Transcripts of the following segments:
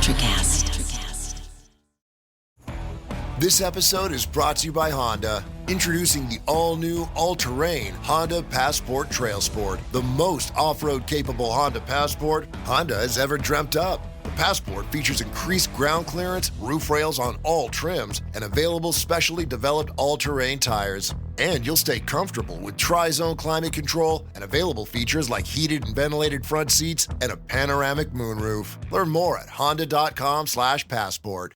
NutriCast. This episode is brought to you by Honda. Introducing the all-new, all-terrain Honda Passport Trail Sport, the most off-road capable Honda Passport Honda has ever dreamt up. The Passport features increased ground clearance, roof rails on all trims, and available specially developed all-terrain tires. And you'll stay comfortable with tri-zone climate control and available features like heated and ventilated front seats and a panoramic moonroof. Learn more at honda.com/passport.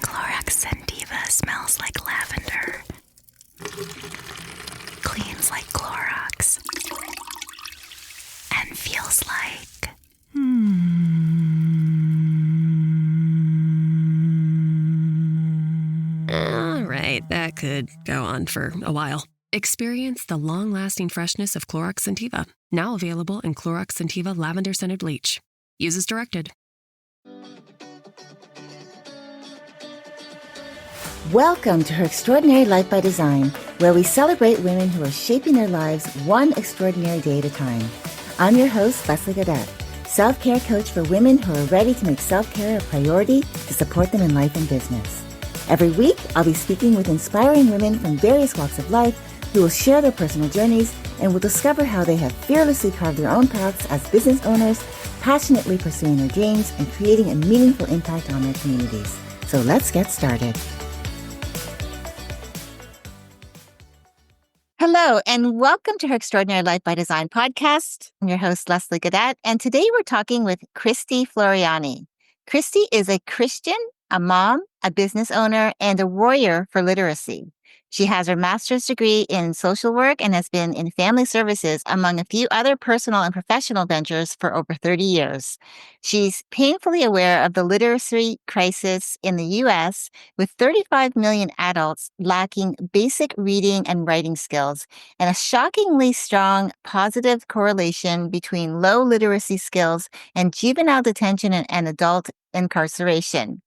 Clorox Sentiva smells like lavender. Cleans like Clorox. And feels like... All right, that could go on for a while. Experience the long-lasting freshness of Clorox Sentiva. Now available in Clorox Sentiva Lavender Scented Bleach. Use as directed. Welcome to Her Extraordinary Life by Design, where we celebrate women who are shaping their lives one extraordinary day at a time. I'm your host, Leslie Gaudet, self-care coach for women who are ready to make self-care a priority to support them in life and business. Every week, I'll be speaking with inspiring women from various walks of life who will share their personal journeys and will discover how they have fearlessly carved their own paths as business owners, passionately pursuing their dreams and creating a meaningful impact on their communities. So let's get started. Hello, and welcome to Her Extraordinary Life by Design podcast. I'm your host, Leslie Gaudet, and today we're talking with Christy Floriani. Christy is a Christian, a mom, a business owner, and a warrior for literacy. She has her master's degree in social work and has been in family services, among a few other personal and professional ventures, for over 30 years. She's painfully aware of the literacy crisis in the U.S., with 35 million adults lacking basic reading and writing skills, and a shockingly strong positive correlation between low literacy skills and juvenile detention and adult incarceration.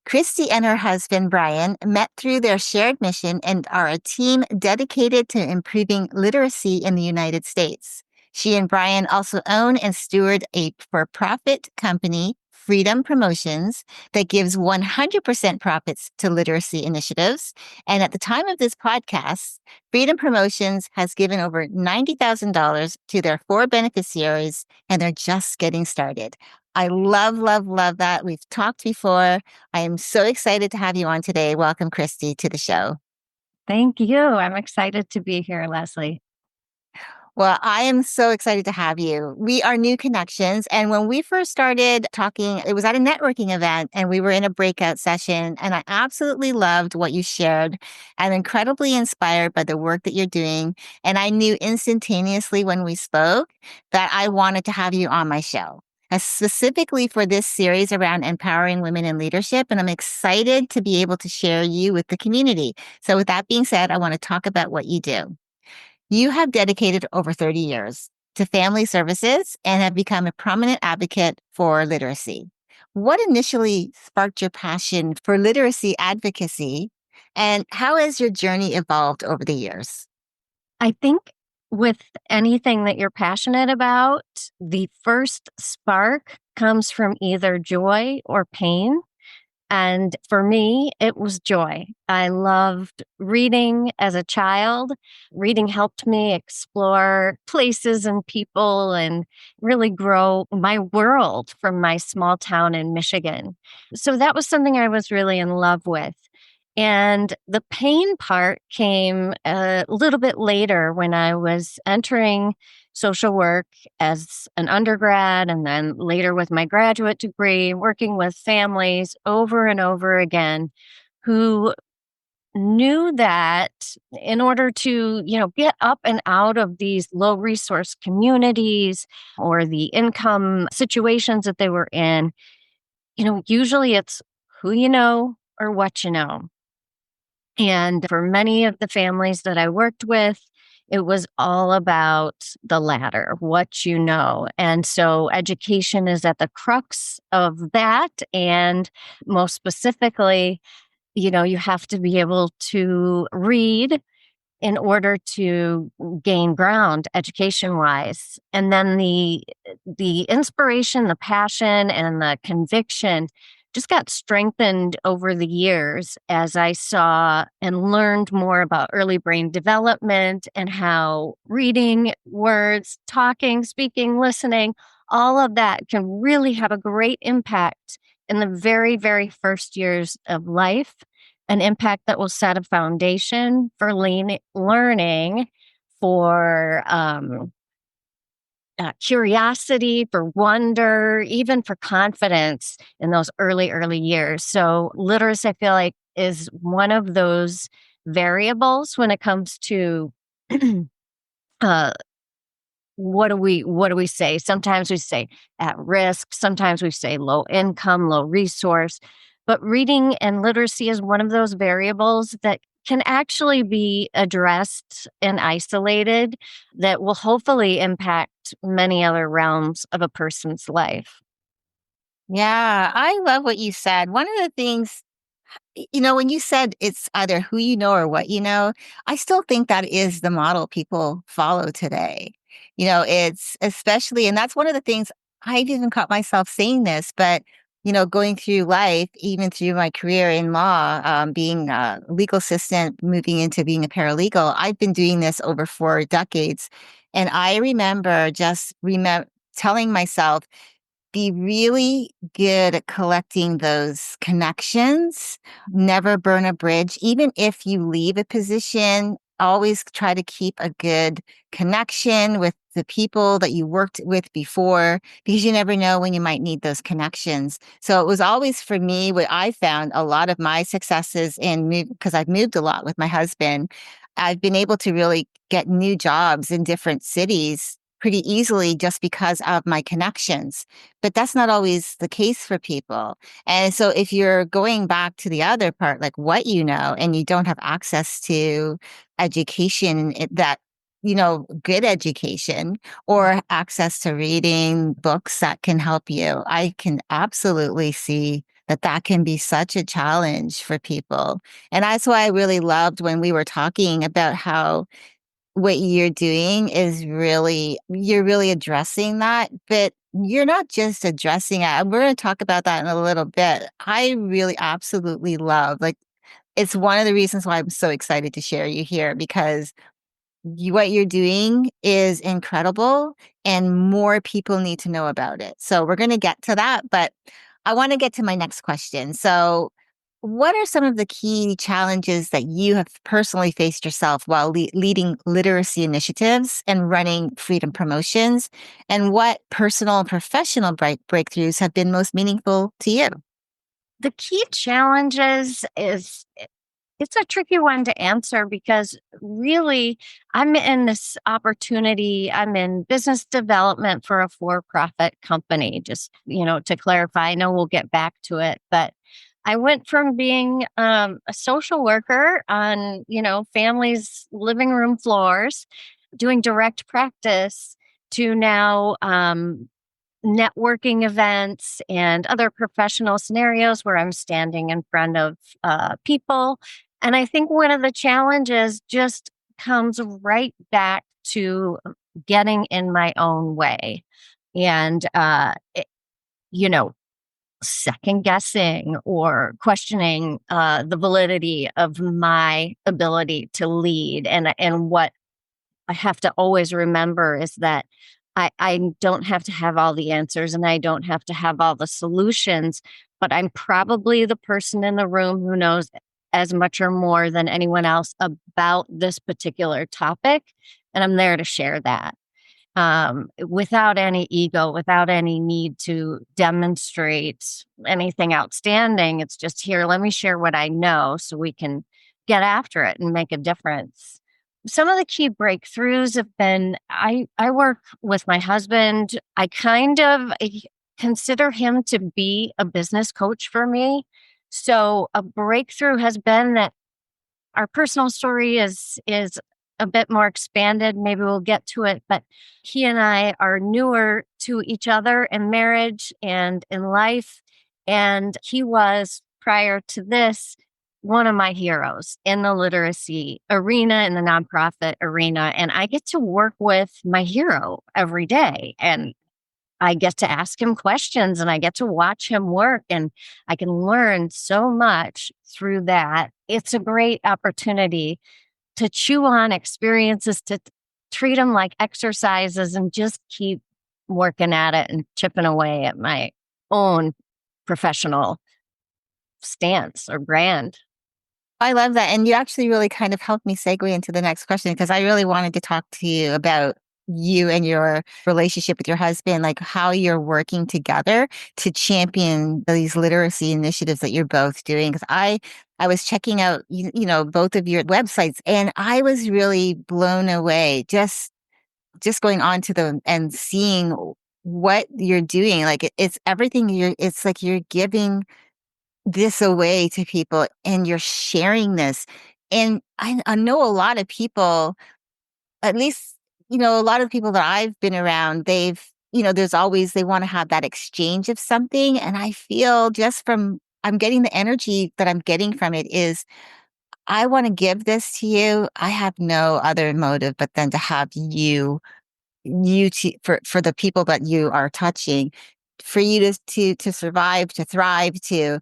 Christy and her husband, Brian, met through their shared mission and are a team dedicated to improving literacy in the United States. She and Brian also own and steward a for-profit company, Freadom Promotions, that gives 100% profits to literacy initiatives. And at the time of this podcast, Freadom Promotions has given over $90,000 to their 4 beneficiaries, and they're just getting started. I love that. We've talked before. I am so excited to have you on today. Welcome, Christy, to the show. Thank you. I'm excited to be here, Leslie. Well, I am so excited to have you. We are new connections. And when we first started talking, it was at a networking event and we were in a breakout session. And I absolutely loved what you shared. I'm incredibly inspired by the work that you're doing. And I knew instantaneously when we spoke that I wanted to have you on my show, specifically for this series around empowering women in leadership. And I'm excited to be able to share you with the community. So with that being said, I want to talk about what you do. You have dedicated over 30 years to family services and have become a prominent advocate for literacy. What initially sparked your passion for literacy advocacy, and how has your journey evolved over the years? I think with anything that you're passionate about, the first spark comes from either joy or pain. And for me, it was joy. I loved reading as a child. Reading helped me explore places and people and really grow my world from my small town in Michigan. So that was something I was really in love with. And the pain part came a little bit later when I was entering social work as an undergrad and then later with my graduate degree, working with families over and over again who knew that in order to, get up and out of these low resource communities or the income situations that they were in, usually it's who you know or what you know. And for many of the families that I worked with, it was all about the latter, what you know. And so education is at the crux of that. And most specifically, you have to be able to read in order to gain ground education-wise. And then the inspiration, the passion, and the conviction just got strengthened over the years as I saw and learned more about early brain development and how reading, words, talking, speaking, listening, all of that can really have a great impact in the very, very first years of life, an impact that will set a foundation for learning, for curiosity, for wonder, even for confidence in those early years. So literacy, I feel like, is one of those variables when it comes to uh, what do we say? Sometimes we say at risk, sometimes we say low income, low resource. But reading and literacy is one of those variables that can actually be addressed and isolated that will hopefully impact many other realms of a person's life. Yeah, I love what you said. One of the things, when you said it's either who you know or what you know, I still think that is the model people follow today. It's especially, and that's one of the things I've even caught myself saying this, but, going through life, even through my career in law, being a legal assistant, moving into being a paralegal, I've been doing this over 4 decades. And I remember telling myself, be really good at collecting those connections. Never burn a bridge. Even if you leave a position, always try to keep a good connection with the people that you worked with before, because you never know when you might need those connections. So it was always, for me, what I found a lot of my successes because I've moved a lot with my husband. I've been able to really get new jobs in different cities pretty easily just because of my connections. But that's not always the case for people. And so if you're going back to the other part, like what you know, and you don't have access to education good education or access to reading books that can help you, I can absolutely see that can be such a challenge for people. And that's why I really loved when we were talking about how what you're doing is you're really addressing that, but you're not just addressing it. And we're going to talk about that in a little bit. I really absolutely love, like, it's one of the reasons why I'm so excited to share you here, because what you're doing is incredible and more people need to know about it. So we're going to get to that, but I want to get to my next question. So what are some of the key challenges that you have personally faced yourself while leading literacy initiatives and running Freedom Promotions? And what personal and professional breakthroughs have been most meaningful to you? The key challenges is it's a tricky one to answer because really I'm in this opportunity. I'm in business development for a for-profit company. Just, to clarify, I know we'll get back to it, but I went from being a social worker on, families' living room floors, doing direct practice, to now networking events and other professional scenarios where I'm standing in front of people. And I think one of the challenges just comes right back to getting in my own way and, you know, second guessing or questioning the validity of my ability to lead. And what I have to always remember is that I don't have to have all the answers and I don't have to have all the solutions, but I'm probably the person in the room who knows as much or more than anyone else about this particular topic. And I'm there to share that without any ego, without any need to demonstrate anything outstanding. It's just, here, let me share what I know so we can get after it and make a difference. Some of the key breakthroughs have been I work with my husband. I consider him to be a business coach for me. So a breakthrough has been that our personal story is a bit more expanded. Maybe we'll get to it, but he and I are newer to each other in marriage and in life. And he was, prior to this, one of my heroes in the literacy arena, in the nonprofit arena. And I get to work with my hero every day. And I get to ask him questions and I get to watch him work, and I can learn so much through that. It's a great opportunity to chew on experiences, to treat them like exercises and just keep working at it and chipping away at my own professional stance or brand. I love that. And you actually really kind of helped me segue into the next question, because I really wanted to talk to you about you and your relationship with your husband, like how you're working together to champion these literacy initiatives that you're both doing. Because I was checking out, both of your websites, and I was really blown away just going on to them and seeing what you're doing. Like it's everything it's like you're giving this away to people and you're sharing this. And I know a lot of people, at least, a lot of people that I've been around, there's always, they want to have that exchange of something. And I feel I'm getting the energy that I'm getting from it is, I want to give this to you. I have no other motive but then to have for the people that you are touching, for you to survive, to thrive, to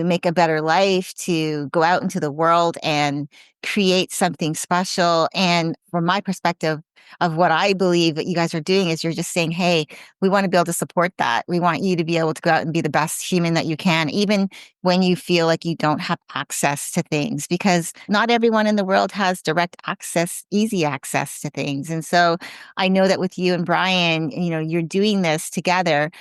make a better life, to go out into the world and create something special. And from my perspective of what I believe that you guys are doing is, you're just saying, hey, we want to be able to support that. We want you to be able to go out and be the best human that you can, even when you feel like you don't have access to things, because not everyone in the world has direct access, easy access to things. And so I know that with you and Brian, you're doing this together.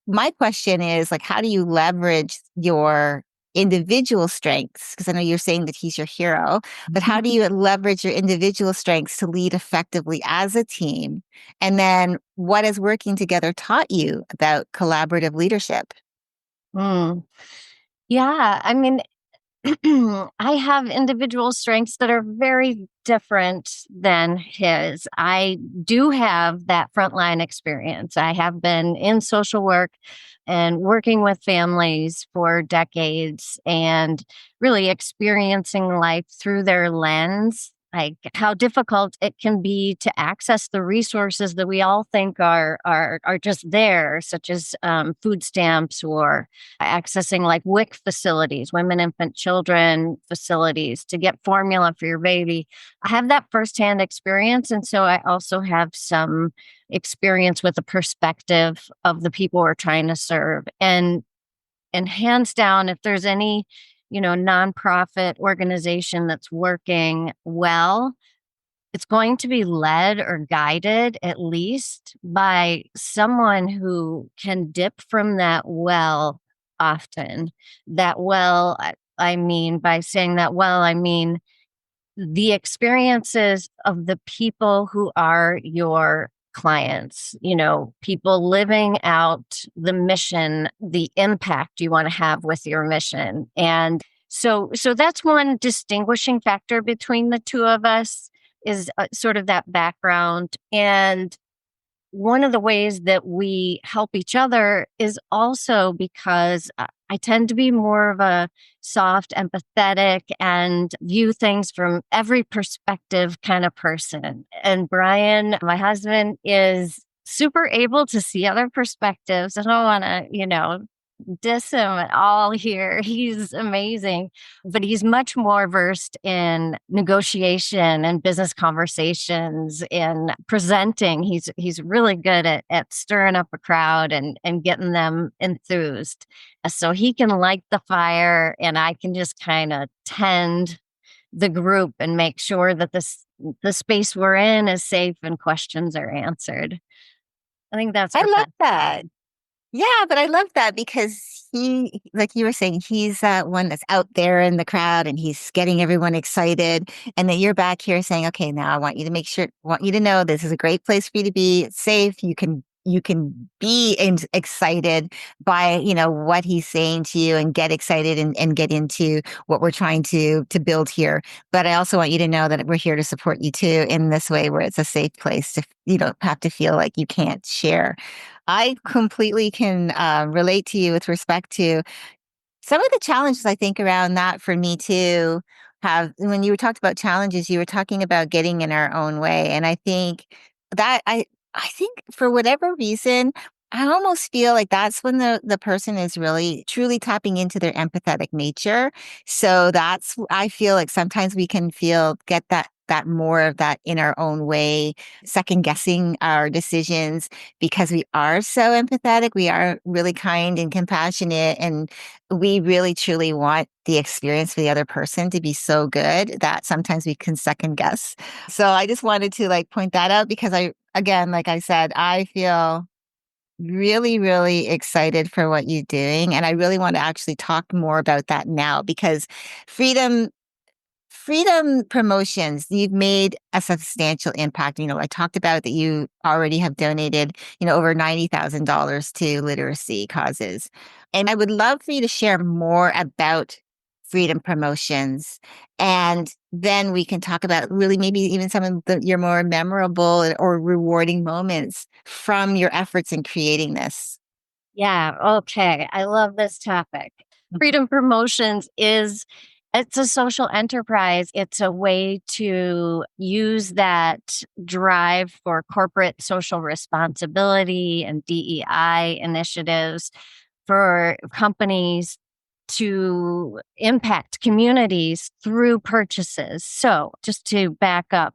My question is, like, how do you leverage your individual strengths? Because I know you're saying that he's your hero, but how do you leverage your individual strengths to lead effectively as a team? And then what has working together taught you about collaborative leadership? Mm. Yeah. I mean, I have individual strengths that are very different than his. I do have that frontline experience. I have been in social work and working with families for decades and really experiencing life through their lens, like how difficult it can be to access the resources that we all think are just there, such as food stamps, or accessing like WIC facilities, women, infant, children facilities, to get formula for your baby. I have that firsthand experience. And so I also have some experience with the perspective of the people we're trying to serve. And hands down, if there's any, nonprofit organization that's working well, it's going to be led or guided at least by someone who can dip from that well often. That well, I mean, by saying that well, I mean the experiences of the people who are your clients, people living out the mission, the impact you want to have with your mission. And so that's one distinguishing factor between the two of us, is sort of that background. And one of the ways that we help each other is also because I tend to be more of a soft, empathetic, and view things from every perspective kind of person. And Brian, my husband, is super able to see other perspectives. I don't want to, diss him at all here. He's amazing, but he's much more versed in negotiation and business conversations, in presenting. He's really good at stirring up a crowd and getting them enthused. So he can light the fire, and I can just kind of tend the group and make sure that the space we're in is safe and questions are answered. I think that's I our love that. Yeah, but I love that because he, like you were saying, he's that one that's out there in the crowd and he's getting everyone excited. And then you're back here saying, okay, now I want you to want you to know this is a great place for you to be. It's safe. You can be excited by, what he's saying to you, and get excited and get into what we're trying to build here. But I also want you to know that we're here to support you too, in this way where it's a safe place to, you don't have to feel like you can't share. I completely can relate to you with respect to Some of the challenges I think around that for me too have when you were talked about challenges, you were talking about getting in our own way. And I think that I think for whatever reason, I almost feel like that's when the person is really truly tapping into their empathetic nature. So that's I feel like sometimes we can get that more of that in our own way, second guessing our decisions because we are so empathetic, we are really kind and compassionate, and we really truly want the experience for the other person to be so good that sometimes we can second guess. So I just wanted to like point that out because again, like I said, I feel really, really excited for what you're doing. And I really want to actually talk more about that now because Freedom Freedom Promotions, you've made a substantial impact. I talked about that you already have donated, over $90,000 to literacy causes. And I would love for you to share more about Freedom Promotions. And then we can talk about really maybe even some of your more memorable or rewarding moments from your efforts in creating this. Yeah, okay. I love this topic. Freedom Promotions it's a social enterprise. It's a way to use that drive for corporate social responsibility and DEI initiatives for companies to impact communities through purchases. So, just to back up,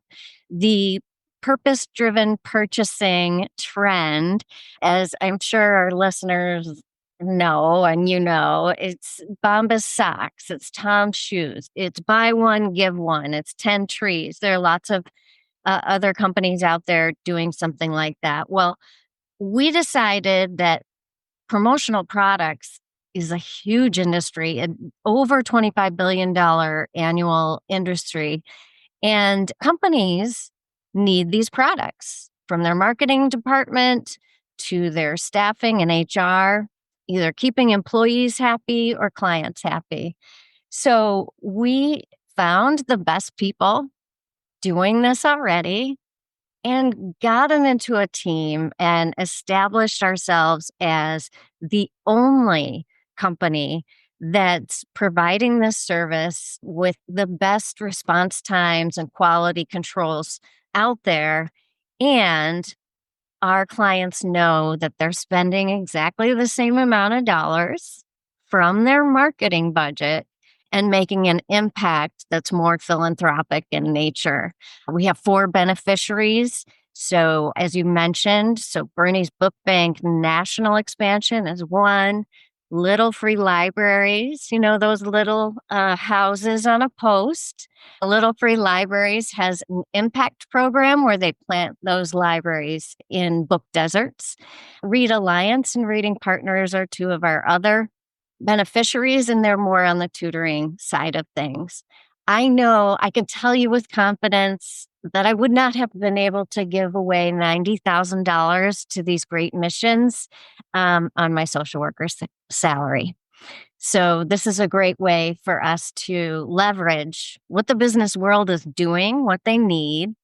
the purpose driven purchasing trend, as I'm sure our listeners know, and it's Bombas socks, it's Tom's shoes, it's buy one, give one, it's 10 trees. There are lots of other companies out there doing something like that. Well, we decided that promotional products is a huge industry, and over $25 billion annual industry. And companies need these products from their marketing department to their staffing and HR, either keeping employees happy or clients happy. So we found the best people doing this already and got them into a team and established ourselves as the only company that's providing this service with the best response times and quality controls out there. And our clients know that they're spending exactly the same amount of dollars from their marketing budget and making an impact that's more philanthropic in nature. We have 4 beneficiaries. So, as you mentioned, Bernie's Book Bank national expansion is one. Little free libraries, those little houses on a post. Little Free Libraries has an impact program where they plant those libraries in book deserts. Read Alliance and Reading Partners are 2 of our other beneficiaries, and they're more on the tutoring side of things. I know I can tell you with confidence that I would not have been able to give away $90,000 to these great missions on my social worker's salary. So this is a great way for us to leverage what the business world is doing, what they need,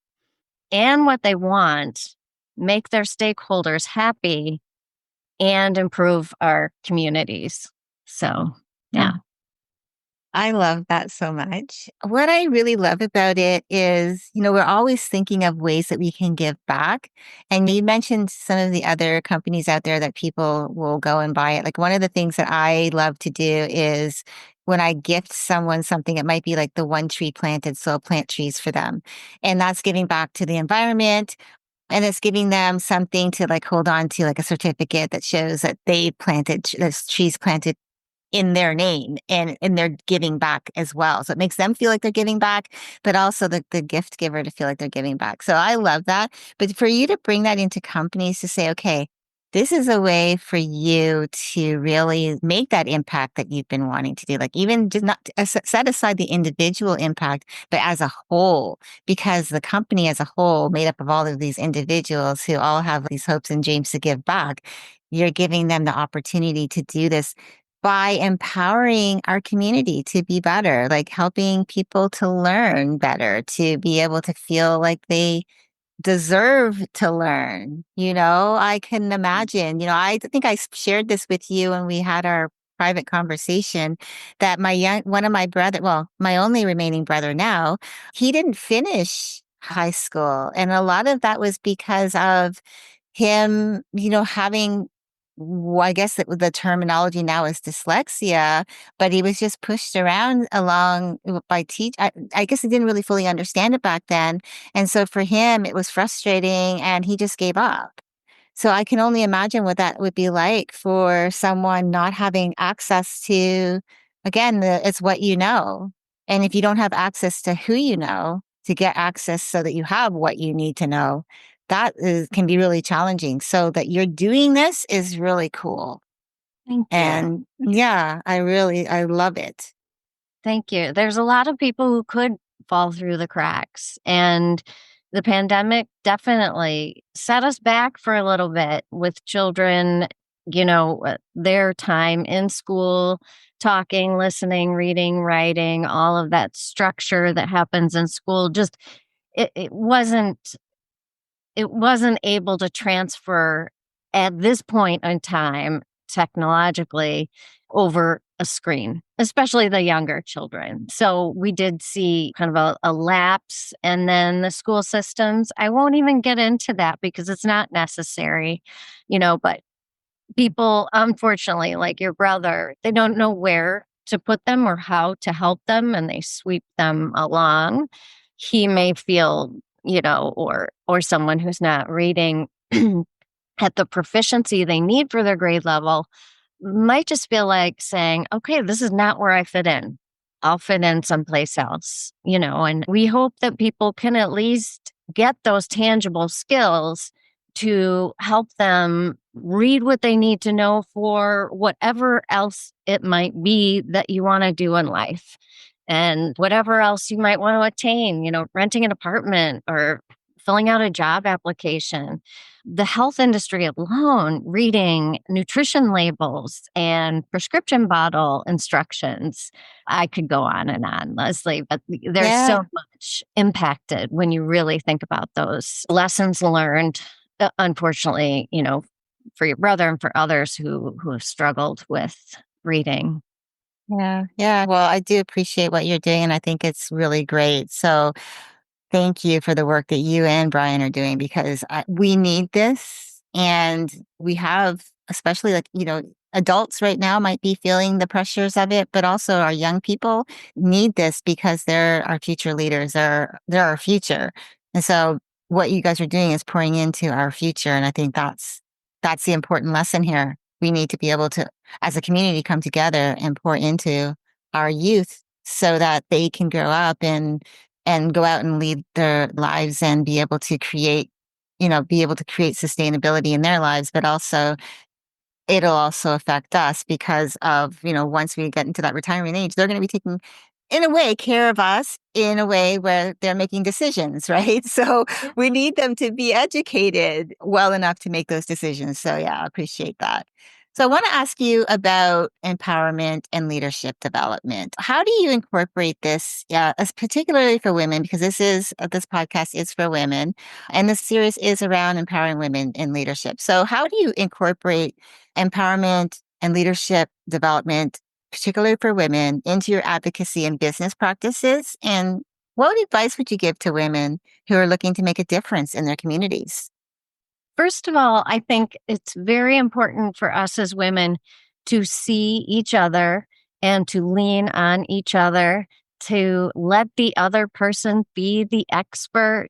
and what they want, make their stakeholders happy, and improve our communities. So, yeah. I love that so much. What I really love about it is, we're always thinking of ways that we can give back. And you mentioned some of the other companies out there that people will go and buy it. Like one of the things that I love to do is when I gift someone something, it might be like the one tree planted, so I'll plant trees for them. And that's giving back to the environment. And it's giving them something to like hold on to, like a certificate that shows that they planted, there's trees planted in their name and they're giving back as well. So it makes them feel like they're giving back, but also the gift giver to feel like they're giving back. So I love that. But for you to bring that into companies to say, okay, this is a way for you to really make that impact that you've been wanting to do. Like even just not set aside the individual impact, but as a whole, because the company as a whole, made up of all of these individuals who all have these hopes and dreams to give back, you're giving them the opportunity to do this by empowering our community to be better, like helping people to learn better, to be able to feel like they deserve to learn. I can imagine, I think I shared this with you when we had our private conversation that one of my my only remaining brother now, he didn't finish high school. And a lot of that was because of him, having, I guess the terminology now is dyslexia, but he was just pushed around along by I guess he didn't really fully understand it back then. And so for him, it was frustrating and he just gave up. So I can only imagine what that would be like for someone not having access to, again, it's what you know. And if you don't have access to who you know, to get access so that you have what you need to know, can be really challenging. So that you're doing this is really cool. Thank you. And yeah, I love it. Thank you. There's a lot of people who could fall through the cracks, and the pandemic definitely set us back for a little bit with children, their time in school, talking, listening, reading, writing, all of that structure that happens in school. Just it wasn't able to transfer at this point in time technologically over a screen, especially the younger children. So we did see kind of a lapse. And then the school systems, I won't even get into that because it's not necessary, but people, unfortunately, like your brother, they don't know where to put them or how to help them, and they sweep them along. He may feel, or someone who's not reading at the proficiency they need for their grade level might just feel like saying, okay, this is not where I fit in. I'll fit in someplace else, and we hope that people can at least get those tangible skills to help them read what they need to know for whatever else it might be that you want to do in life. And whatever else you might want to attain, renting an apartment or filling out a job application. The health industry alone, reading nutrition labels and prescription bottle instructions. I could go on and on, Leslie, but there's so much impacted when you really think about those lessons learned, unfortunately, for your brother and for others who have struggled with reading. Yeah. Yeah. Well, I do appreciate what you're doing, and I think it's really great. So thank you for the work that you and Brian are doing, because we need this. And we have, especially adults right now might be feeling the pressures of it, but also our young people need this because they're our future leaders. They're our future. And so what you guys are doing is pouring into our future. And I think that's the important lesson here. We need to be able to, as a community, come together and pour into our youth so that they can grow up and go out and lead their lives and be able to create sustainability in their lives, but also it'll also affect us because of, once we get into that retirement age, they're going to be taking, in a way, care of us in a way where they're making decisions, right? So we need them to be educated well enough to make those decisions. So yeah, I appreciate that. So I want to ask you about empowerment and leadership development. How do you incorporate this, particularly for women, because this podcast is for women, and this series is around empowering women in leadership. So how do you incorporate empowerment and leadership development, particularly for women, into your advocacy and business practices? And what advice would you give to women who are looking to make a difference in their communities? First of all, I think it's very important for us as women to see each other and to lean on each other, to let the other person be the expert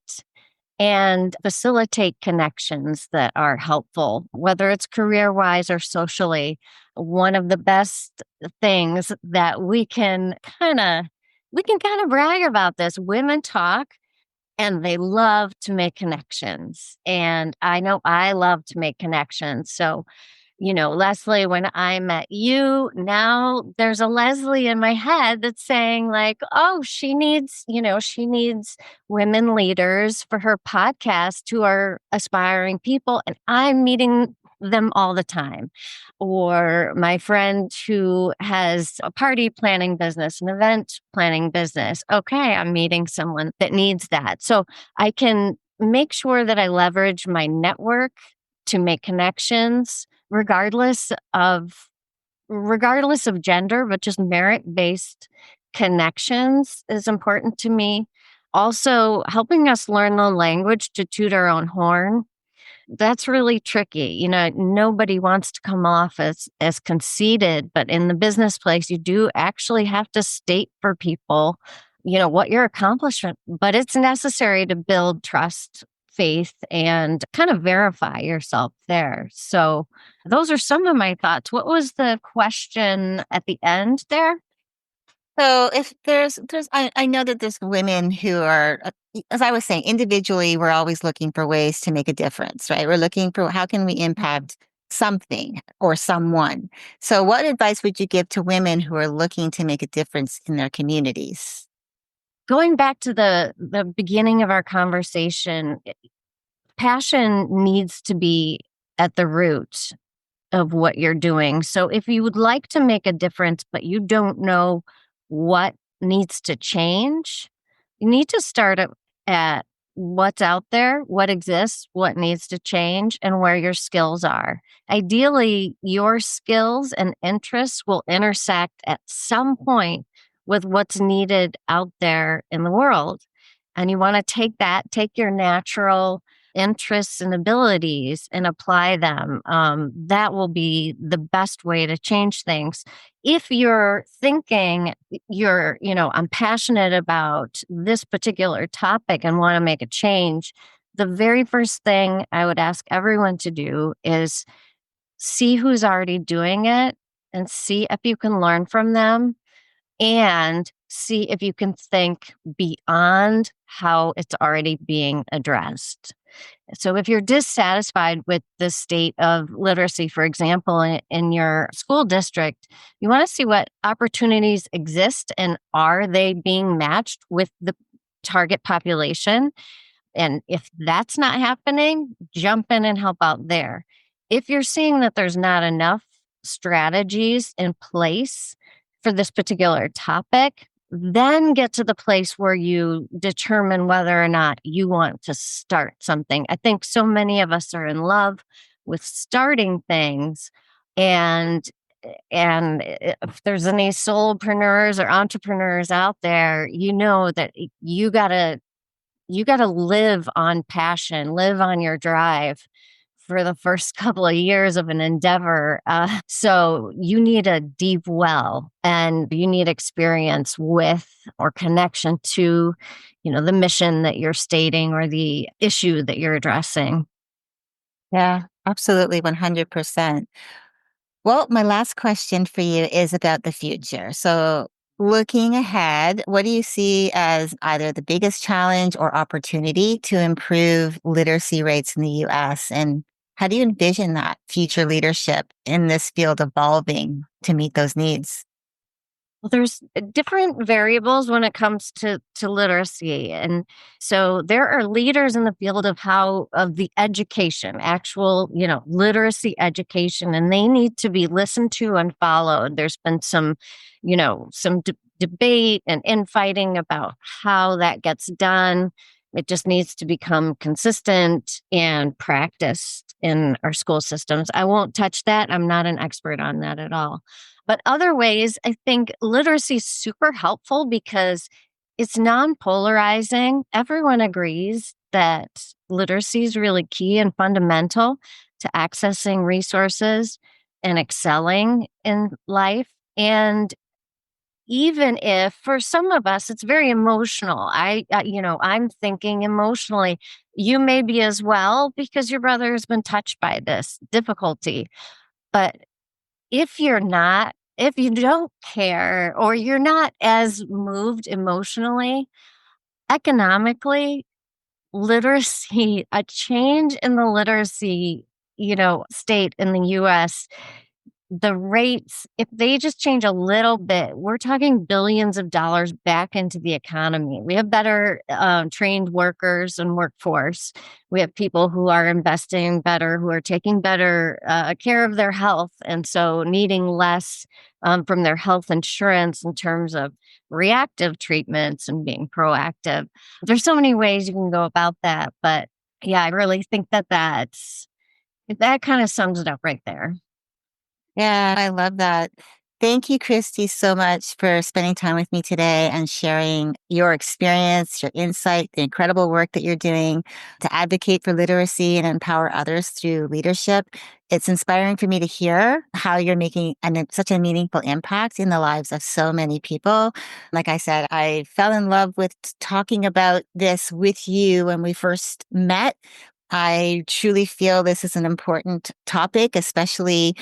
and facilitate connections that are helpful, whether it's career-wise or socially. One of the best things that we can kind of brag about this. Women talk and they love to make connections. And I know I love to make connections. So, Leslie, when I met you, now there's a Leslie in my head that's saying like, oh, she needs women leaders for her podcast who are aspiring people. And I'm meeting them all the time. Or my friend who has a party planning business, an event planning business. Okay, I'm meeting someone that needs that. So I can make sure that I leverage my network to make connections, regardless of regardless of gender, but just merit-based connections is important to me. Also, helping us learn the language to toot our own horn. That's really tricky. Nobody wants to come off as conceited, but in the business place, you do actually have to state for people, what your accomplishment, but it's necessary to build trust, faith, and kind of verify yourself there. So those are some of my thoughts. What was the question at the end there? So if I know that there's women who are, as I was saying, individually, we're always looking for ways to make a difference, right? We're looking for how can we impact something or someone. So what advice would you give to women who are looking to make a difference in their communities? Going back to the beginning of our conversation, passion needs to be at the root of what you're doing. So if you would like to make a difference, but you don't know what needs to change, you need to start at what's out there, what exists, what needs to change, and where your skills are. Ideally, your skills and interests will intersect at some point with what's needed out there in the world. And you want to take your natural interests and abilities and apply them. That will be the best way to change things. If you're thinking I'm passionate about this particular topic and want to make a change, the very first thing I would ask everyone to do is see who's already doing it and see if you can learn from them and see if you can think beyond how it's already being addressed. So if you're dissatisfied with the state of literacy, for example, in your school district, you want to see what opportunities exist and are they being matched with the target population? And if that's not happening, jump in and help out there. If you're seeing that there's not enough strategies in place for this particular topic, then get to the place where you determine whether or not you want to start something. I think so many of us are in love with starting things, and if there's any solopreneurs or entrepreneurs out there, you know that you got to live on passion, live on your drive for the first couple of years of an endeavor. So you need a deep well and you need experience with or connection to, the mission that you're stating or the issue that you're addressing. Yeah, absolutely, 100%. Well, my last question for you is about the future. So, looking ahead, what do you see as either the biggest challenge or opportunity to improve literacy rates in the US? And how do you envision that future leadership in this field evolving to meet those needs? Well, there's different variables when it comes to literacy. And so there are leaders in the field of the education, actual, literacy education, and they need to be listened to and followed. There's been some debate and infighting about how that gets done. It just needs to become consistent and practiced in our school systems. I won't touch that. I'm not an expert on that at all. But other ways, I think literacy is super helpful because it's non-polarizing. Everyone agrees that literacy is really key and fundamental to accessing resources and excelling in life. And even if for some of us, it's very emotional. I'm thinking emotionally, you may be as well because your brother has been touched by this difficulty. But if you don't care or you're not as moved emotionally, economically, literacy, a change in the literacy, state in the US, the rates, if they just change a little bit, we're talking billions of dollars back into the economy. We have better trained workers and workforce. We have people who are investing better, who are taking better care of their health, and so needing less from their health insurance in terms of reactive treatments and being proactive. There's so many ways you can go about that, but yeah, I really think that kind of sums it up right there. Yeah, I love that. Thank you, Christy, so much for spending time with me today and sharing your experience, your insight, the incredible work that you're doing to advocate for literacy and empower others through leadership. It's inspiring for me to hear how you're making such a meaningful impact in the lives of so many people. Like I said, I fell in love with talking about this with you when we first met. I truly feel this is an important topic, especially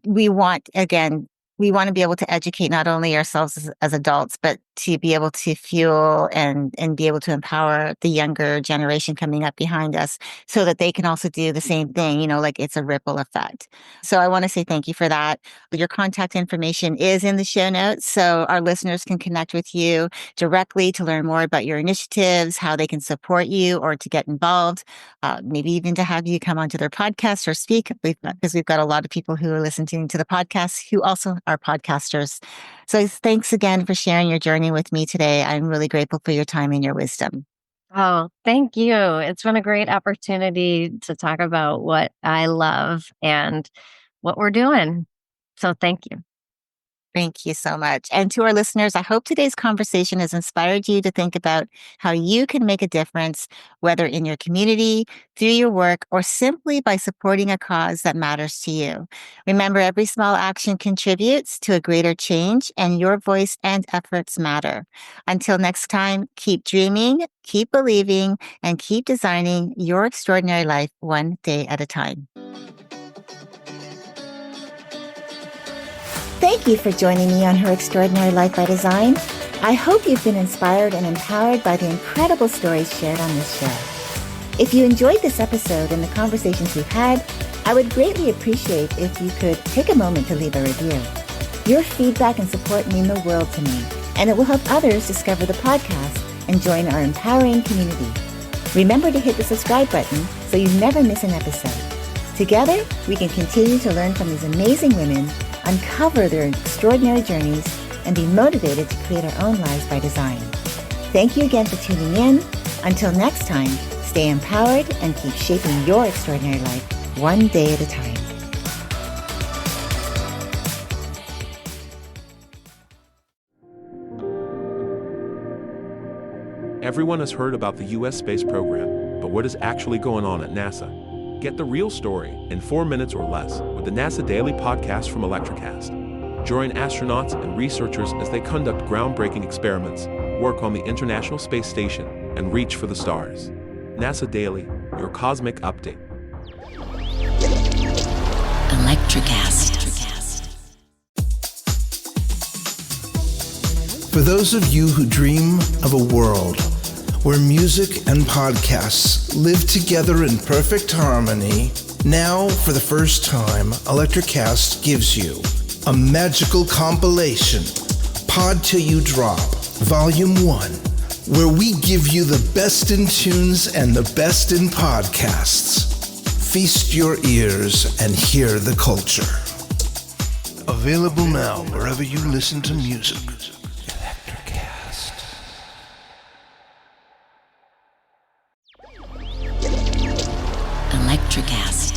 we want to be able to educate not only ourselves as adults, but to be able to fuel and be able to empower the younger generation coming up behind us so that they can also do the same thing, like it's a ripple effect. So I want to say thank you for that. Your contact information is in the show notes, so our listeners can connect with you directly to learn more about your initiatives, how they can support you or to get involved, maybe even to have you come onto their podcast or speak, because we've got a lot of people who are listening to the podcast who also are podcasters. So thanks again for sharing your journey with me today. I'm really grateful for your time and your wisdom. Oh, thank you. It's been a great opportunity to talk about what I love and what we're doing. So thank you. Thank you so much. And to our listeners, I hope today's conversation has inspired you to think about how you can make a difference, whether in your community, through your work, or simply by supporting a cause that matters to you. Remember, every small action contributes to a greater change, and your voice and efforts matter. Until next time, keep dreaming, keep believing, and keep designing your extraordinary life one day at a time. Thank you for joining me on Her Extraordinary Life by Design. I hope you've been inspired and empowered by the incredible stories shared on this show. If you enjoyed this episode and the conversations we've had, I would greatly appreciate if you could take a moment to leave a review. Your feedback and support mean the world to me, and it will help others discover the podcast and join our empowering community. Remember to hit the subscribe button so you never miss an episode. Together, we can continue to learn from these amazing women, uncover their extraordinary journeys, and be motivated to create our own lives by design. Thank you again for tuning in. Until next time, stay empowered and keep shaping your extraordinary life one day at a time. Everyone has heard about the U.S. space program, but what is actually going on at NASA? Get the real story in 4 minutes or less with the NASA Daily podcast from Electricast. Join astronauts and researchers as they conduct groundbreaking experiments, work on the International Space Station, and reach for the stars. NASA Daily, your cosmic update. Electricast. For those of you who dream of a world where music and podcasts live together in perfect harmony, now, for the first time, Electricast gives you a magical compilation, Pod Till You Drop, Volume 1, where we give you the best in tunes and the best in podcasts. Feast your ears and hear the culture. Available now wherever you listen to music. Electricast.